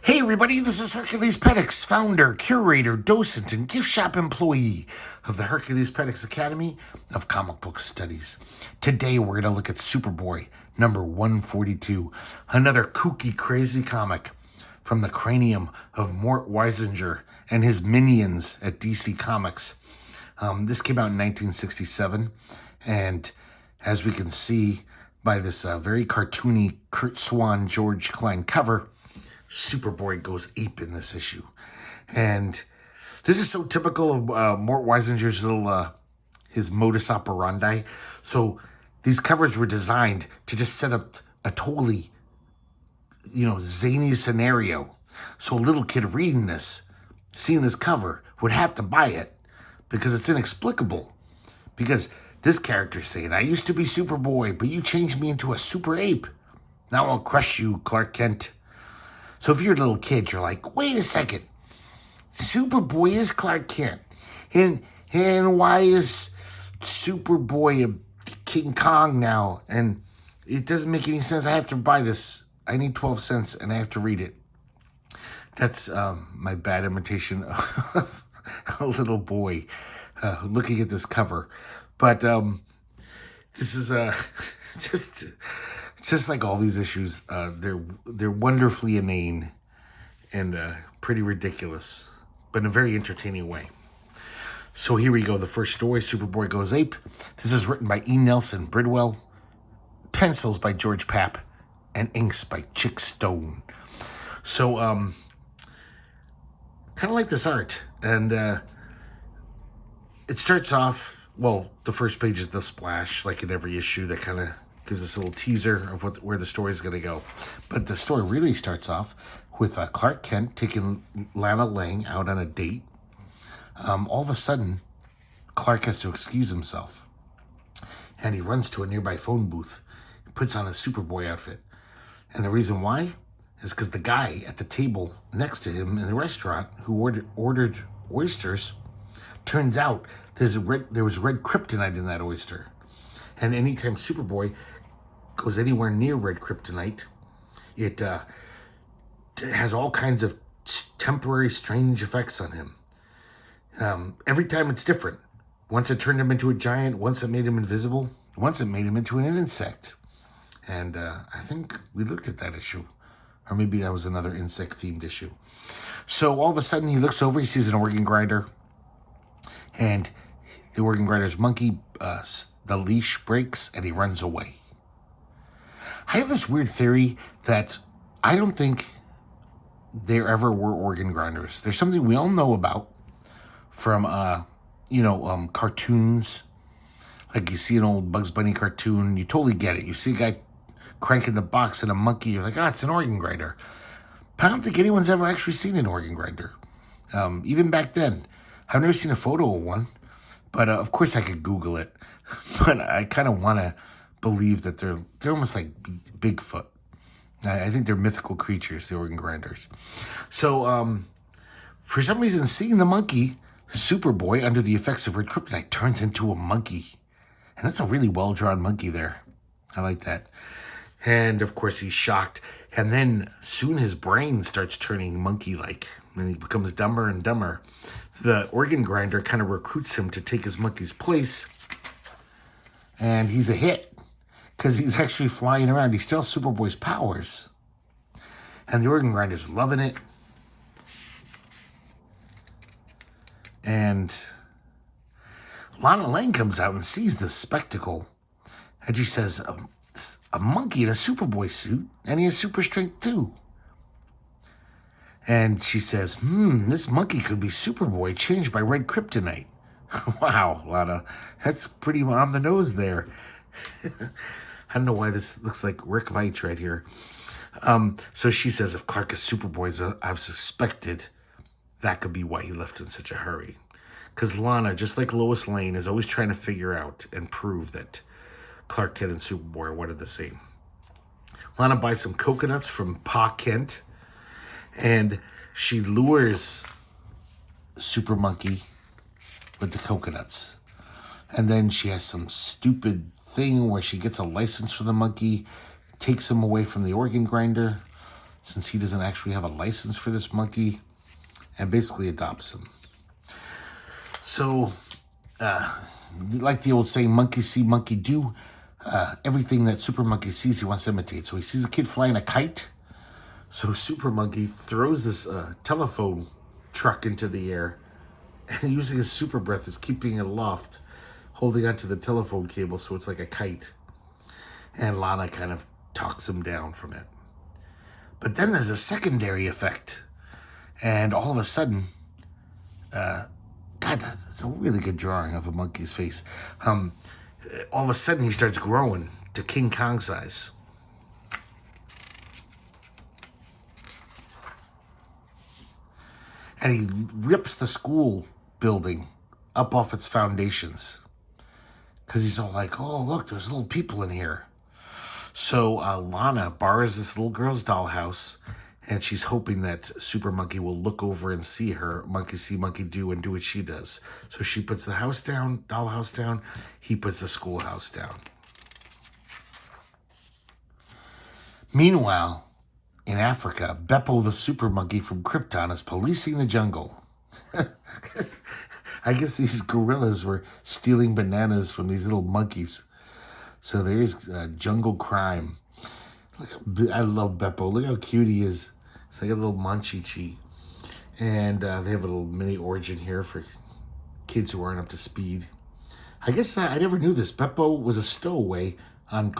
Hey everybody, this is herculespetix, founder, curator, docent, and gift shop employee of the herculespetix Academy of Comic Book Studies. Today we're going to look at Superboy, number 142, another kooky, crazy comic from the cranium of Mort Weisinger and his minions at DC Comics. This came out in 1967, and as we can see by this very cartoony Kurt Swan, George Klein cover, Superboy goes ape in this issue. And this is so typical of Mort Weisinger's little, his modus operandi. So these covers were designed to just set up a totally, zany scenario. So a little kid reading this, seeing this cover, would have to buy it because it's inexplicable. Because this character's saying, I used to be Superboy, but you changed me into a super ape. Now I'll crush you, Clark Kent. So if you're a little kid, you're like, wait a second. Superboy is Clark Kent. And why is Superboy a King Kong now? And it doesn't make any sense. I have to buy this. I need 12 cents and I have to read it. That's my bad imitation of a little boy looking at this cover. But this is just like all these issues, they're wonderfully inane and pretty ridiculous, but in a very entertaining way. So here we go. The first story, Superboy Goes Ape. This is written by E. Nelson Bridwell, pencils by George Papp, and inks by Chick Stone. So, kind of like this art. And it starts off, well, the first page is the splash, like in every issue, that kind of gives us a little teaser of where the story is going to go. But the story really starts off with Clark Kent taking Lana Lang out on a date. All of a sudden, Clark has to excuse himself. And he runs to a nearby phone booth, puts on a Superboy outfit. And the reason why is because the guy at the table next to him in the restaurant who ordered oysters, turns out there was red kryptonite in that oyster. And anytime Superboy goes anywhere near red kryptonite, it has all kinds of temporary strange effects on him. Every time it's different. Once it turned him into a giant, once it made him invisible, once it made him into an insect. And I think we looked at that issue. Or maybe that was another insect-themed issue. So all of a sudden he looks over, he sees an organ grinder. And the organ grinder's monkey, the leash breaks and he runs away. I have this weird theory that I don't think there ever were organ grinders. There's something we all know about from, cartoons. Like you see an old Bugs Bunny cartoon, you totally get it. You see a guy cranking the box and a monkey, you're like, it's an organ grinder. But I don't think anyone's ever actually seen an organ grinder. Even back then. I've never seen a photo of one. But of course I could Google it. But I kind of want to believe that they're almost like Bigfoot. I think they're mythical creatures, the organ grinders. So for some reason, seeing the monkey, Superboy, under the effects of red kryptonite, turns into a monkey. And that's a really well-drawn monkey there. I like that. And of course he's shocked. And then soon his brain starts turning monkey-like. And he becomes dumber and dumber. The organ grinder kind of recruits him to take his monkey's place. And he's a hit. Because he's actually flying around. He still has Superboy's powers. And the organ grinder's loving it. And Lana Lang comes out and sees this spectacle. And she says, a monkey in a Superboy suit. And he has super strength too. And she says, this monkey could be Superboy changed by red kryptonite. Wow, Lana, that's pretty on the nose there. I don't know why this looks like Rick Veitch right here. So she says, if Clark is Superboy, as I've suspected, that could be why he left in such a hurry. Because Lana, just like Lois Lane, is always trying to figure out and prove that Clark Kent and Superboy are one and the same. Lana buys some coconuts from Pa Kent, and she lures Super Monkey with the coconuts. And then she has some stupid thing where she gets a license for the monkey, takes him away from the organ grinder, since he doesn't actually have a license for this monkey, and basically adopts him. So, like the old saying, monkey see, monkey do. Everything that Super Monkey sees, he wants to imitate. So he sees a kid flying a kite. So Super Monkey throws this telephone truck into the air, and using his super breath is keeping it aloft, holding onto the telephone cable so it's like a kite. And Lana kind of talks him down from it. But then there's a secondary effect. And all of a sudden, God, that's a really good drawing of a monkey's face. All of a sudden, he starts growing to King Kong size. And he rips the school building up off its foundations. Because he's all like, oh, look, there's little people in here. So Lana borrows this little girl's dollhouse, and she's hoping that Super Monkey will look over and see her, monkey see, monkey do, and do what she does. So she puts the house down, dollhouse down. He puts the schoolhouse down. Meanwhile, in Africa, Beppo the Super Monkey from Krypton is policing the jungle. I guess these gorillas were stealing bananas from these little monkeys. So there is jungle crime. I love Beppo. Look how cute he is. It's like a little munchie. And they have a little mini origin here for kids who aren't up to speed. I guess I never knew this. Beppo was a stowaway on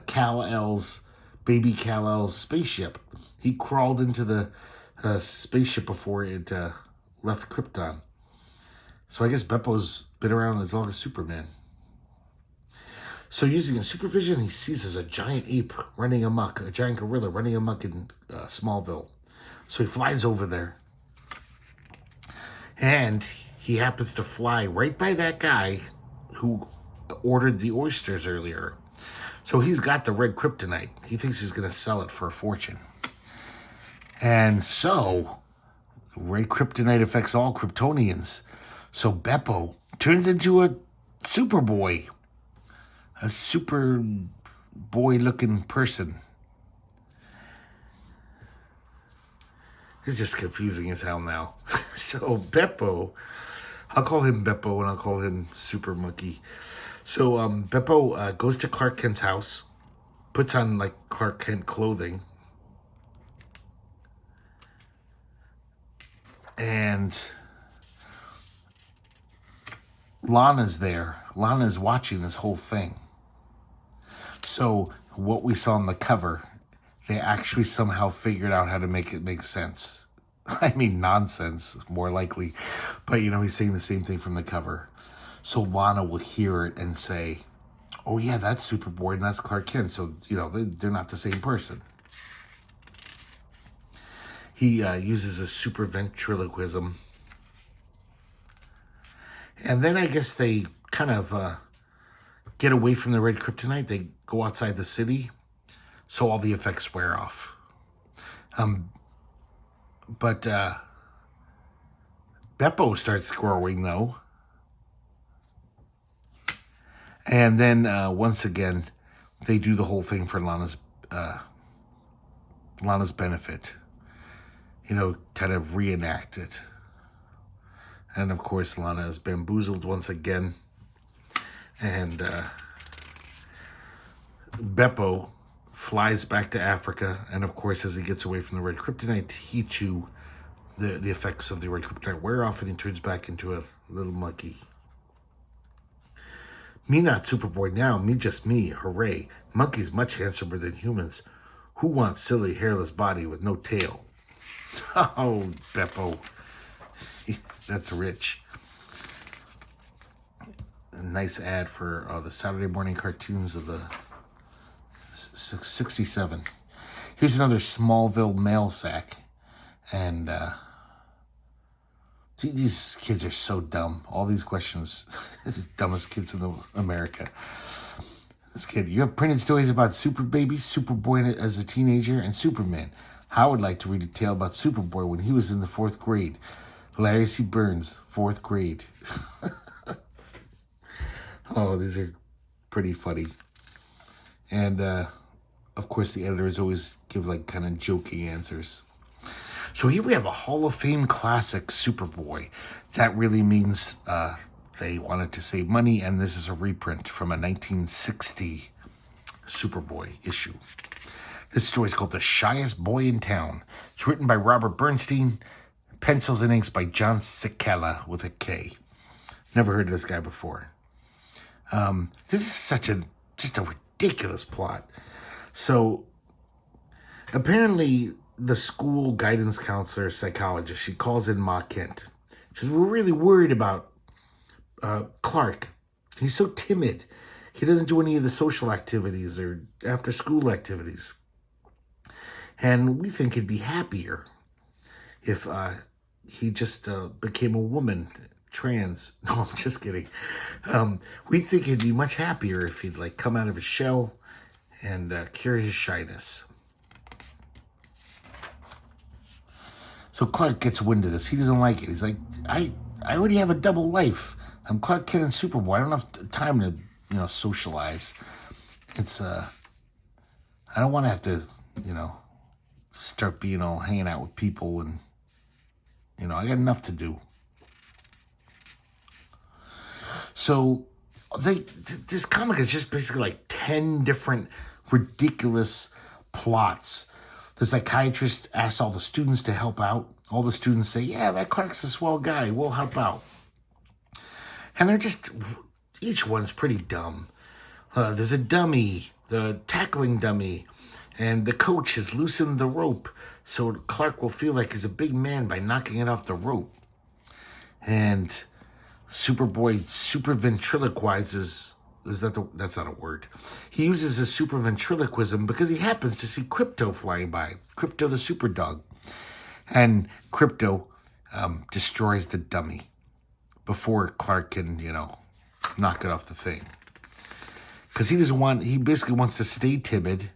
Kal-El's, baby Kal-El's spaceship. He crawled into the spaceship before it left Krypton. So I guess Beppo's been around as long as Superman. So using his supervision, he sees there's a giant ape running amok, a giant gorilla running amok in Smallville. So he flies over there. And he happens to fly right by that guy who ordered the oysters earlier. So he's got the red kryptonite. He thinks he's going to sell it for a fortune. And so, red kryptonite affects all Kryptonians. So Beppo turns into a Superboy. A super boy-looking person. It's just confusing as hell now. So Beppo, I'll call him Beppo and I'll call him Super Monkey. So Beppo goes to Clark Kent's house, puts on like Clark Kent clothing, and Lana's there. Lana's watching this whole thing. So what we saw on the cover, they actually somehow figured out how to make it make sense. I mean, nonsense, more likely. But, he's saying the same thing from the cover. So Lana will hear it and say, oh, yeah, that's Superboy and that's Clark Kent. So, they're not the same person. He uses a super ventriloquism. And then I guess they kind of get away from the red kryptonite. They go outside the city, so all the effects wear off. But Beppo starts growing, though. And then, once again, they do the whole thing for Lana's benefit. Kind of reenact it. And, of course, Lana is bamboozled once again. And Beppo flies back to Africa. And, of course, as he gets away from the red kryptonite, he, too, the effects of the red kryptonite wear off, and he turns back into a little monkey. Me not Superboy now, me just me, hooray. Monkey's much handsomer than humans. Who wants silly, hairless body with no tail? Oh, Beppo. That's rich. A nice ad for the Saturday morning cartoons of the 67. Here's another Smallville mail sack. And these kids are so dumb. All these questions. The dumbest kids in America. This kid, you have printed stories about Super Baby, Superboy as a teenager, and Superman. How would like to read a tale about Superboy when he was in the 4th grade. Larry C. Burns, 4th grade. Oh, these are pretty funny. And, of course, the editors always give like kind of joking answers. So here we have a Hall of Fame classic, Superboy. That really means they wanted to save money, and this is a reprint from a 1960 Superboy issue. This story is called The Shyest Boy in Town. It's written by Robert Bernstein, pencils and inks by John Cicala with a K. Never heard of this guy before. This is just a ridiculous plot. So apparently the school guidance counselor psychologist, she calls in Ma Kent. She says, we're really worried about Clark. He's so timid. He doesn't do any of the social activities or after school activities. And we think he'd be happier if he just became a woman, trans. No, I'm just kidding. We think he'd be much happier if he'd like come out of his shell and cure his shyness. So Clark gets wind of this. He doesn't like it. He's like, I already have a double life. I'm Clark Kent and Superboy. I don't have time to, socialize. It's, I don't want to have to, start being all hanging out with people and, I got enough to do. So this comic is just basically like 10 different ridiculous plots. The psychiatrist asks all the students to help out. All the students say, yeah, that Clark's a swell guy. We'll help out. And they're just, each one's pretty dumb. There's a dummy, the tackling dummy, and the coach has loosened the rope so Clark will feel like he's a big man by knocking it off the rope. And Superboy super ventriloquizes. That's not a word. He uses his super ventriloquism because he happens to see Crypto flying by. Crypto the super dog. And Crypto destroys the dummy before Clark can, knock it off the thing. Because he basically wants to stay timid.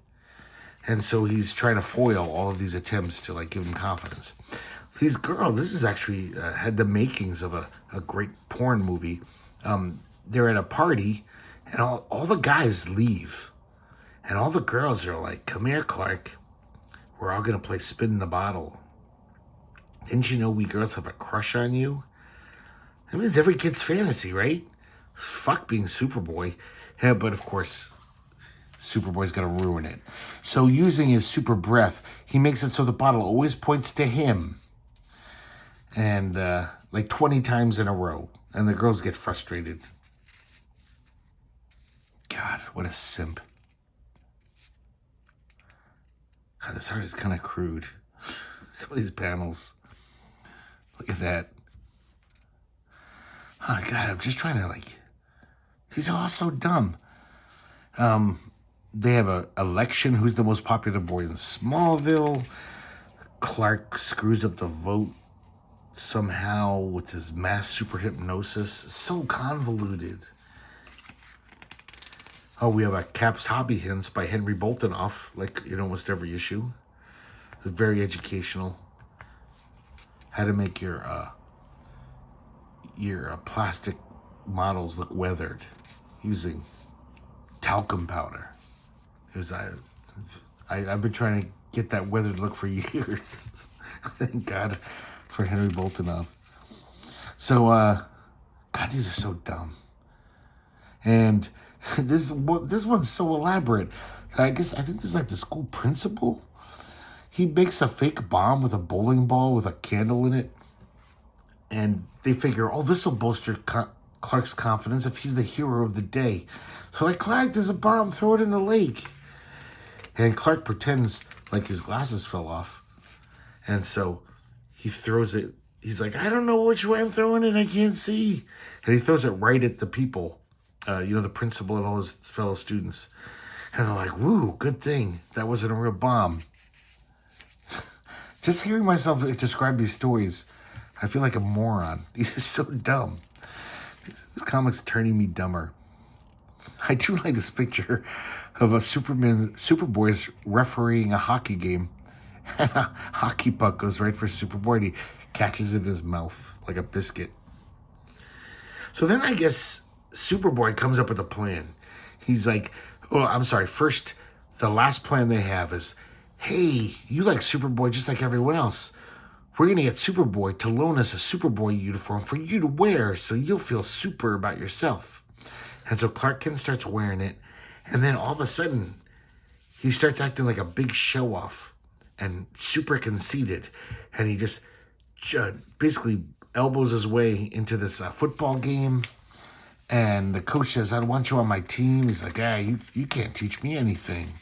And so he's trying to foil all of these attempts to like give him confidence. These girls, this is actually had the makings of a great porn movie. They're at a party. And all the guys leave. And all the girls are like, come here, Clark. We're all going to play spin the bottle. Didn't you know we girls have a crush on you? I mean, it's every kid's fantasy, right? Fuck being Superboy. Yeah, but of course, Superboy's going to ruin it. So using his super breath, he makes it so the bottle always points to him. And like 20 times in a row. And the girls get frustrated. God, what a simp. God, this art is kind of crude. Some of these panels. Look at that. Oh, God, I'm just trying to, these are all so dumb. They have an election. Who's the most popular boy in Smallville? Clark screws up the vote somehow with his mass super hypnosis. So convoluted. Oh, we have a Cap's Hobby Hints by Henry Boltinoff, like in almost every issue. It's very educational. How to make your plastic models look weathered using talcum powder. I've been trying to get that weathered look for years. Thank God for Henry Boltinoff. So, God, these are so dumb. And this one's so elaborate. I think this is like the school principal. He makes a fake bomb with a bowling ball with a candle in it. And they figure, this will bolster Clark's confidence if he's the hero of the day. So like, Clark, there's a bomb, throw it in the lake. And Clark pretends like his glasses fell off. And so he throws it. He's like, I don't know which way I'm throwing it. I can't see. And he throws it right at the people. The principal and all his fellow students. And they're like, woo, good thing. That wasn't a real bomb. Just hearing myself describe these stories, I feel like a moron. This is so dumb. This comic's turning me dumber. I do like this picture of a Superboy's refereeing a hockey game. And a hockey puck goes right for Superboy and he catches it in his mouth like a biscuit. So then I guess Superboy comes up with a plan. He's like, first the last plan they have is, hey, you like Superboy just like everyone else. We're going to get Superboy to loan us a Superboy uniform for you to wear so you'll feel super about yourself. And so Clark Kent starts wearing it. And then all of a sudden, he starts acting like a big show-off and super conceited. And he just basically elbows his way into this football game. And the coach says, I want you on my team. He's like, you can't teach me anything.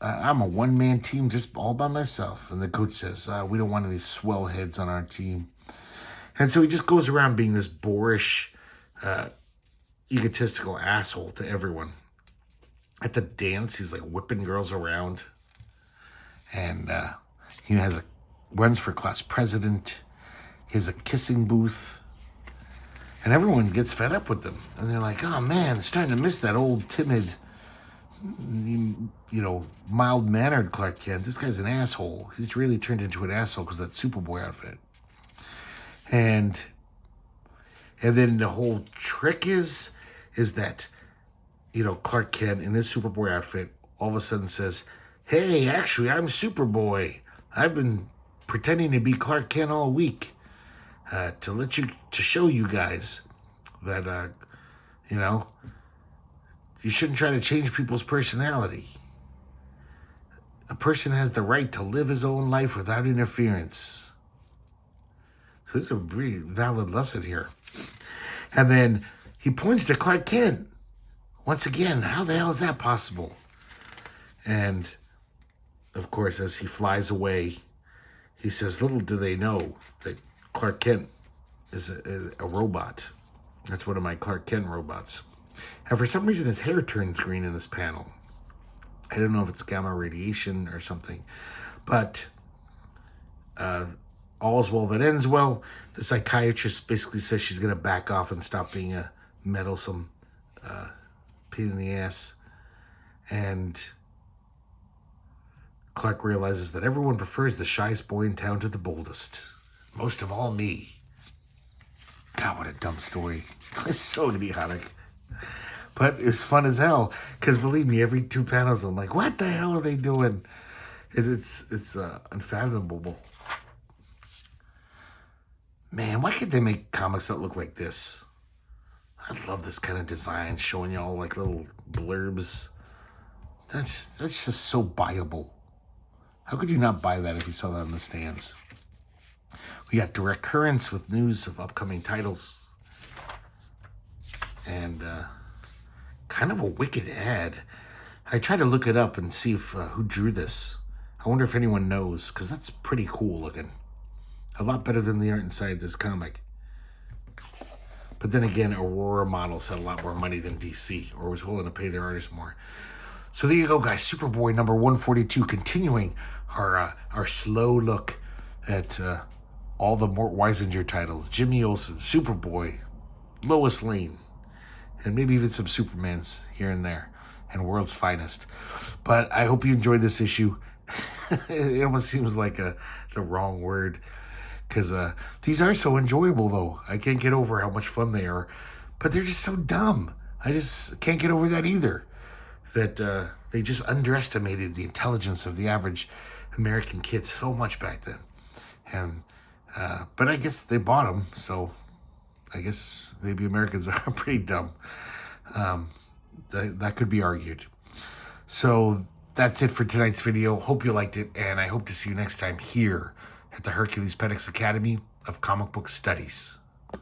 I'm a one-man team just all by myself. And the coach says, we don't want any swell heads on our team. And so he just goes around being this boorish, egotistical asshole to everyone. At the dance, he's like whipping girls around. And he runs for class president. He has a kissing booth. And everyone gets fed up with them. And they're like, oh man, starting to miss that old timid, mild-mannered Clark Kent. This guy's an asshole. He's really turned into an asshole because of that Superboy outfit. And then the whole trick is that, Clark Kent in his Superboy outfit all of a sudden says, hey, actually, I'm Superboy. I've been pretending to be Clark Kent all week to show you guys that, you shouldn't try to change people's personality. A person has the right to live his own life without interference. There's a really valid lesson here. And then he points to Clark Kent. Once again, how the hell is that possible? And, of course, as he flies away, he says, little do they know that Clark Kent is a robot. That's one of my Clark Kent robots. And for some reason, his hair turns green in this panel. I don't know if it's gamma radiation or something. But all's well that ends well. The psychiatrist basically says she's going to back off and stop being a meddlesome pain in the ass. And Clark realizes that everyone prefers the shyest boy in town to the boldest. Most of all, me. God, what a dumb story. It's so idiotic. But it's fun as hell. Because believe me, every 2 panels, I'm like, what the hell are they doing? It's unfathomable. Man, why can't they make comics that look like this? I love this kind of design, showing you all like little blurbs. That's just so buyable. How could you not buy that if you saw that on the stands? We got direct currents with news of upcoming titles. And kind of a wicked ad. I tried to look it up and see if who drew this. I wonder if anyone knows, because that's pretty cool looking. A lot better than the art inside this comic. But then again, Aurora Models had a lot more money than DC, or was willing to pay their artists more. So there you go, guys. Superboy number 142, continuing our slow look at all the Mort Weisinger titles. Jimmy Olsen, Superboy, Lois Lane, and maybe even some Supermans here and there, and World's Finest. But I hope you enjoyed this issue. It almost seems like the wrong word, because these are so enjoyable, though. I can't get over how much fun they are, but they're just so dumb. I just can't get over that either, that they just underestimated the intelligence of the average American kid so much back then. And but I guess they bought them, so I guess maybe Americans are pretty dumb. That could be argued. So that's it for tonight's video. Hope you liked it, and I hope to see you next time here at the herculespetix Academy of Comic Book Studies.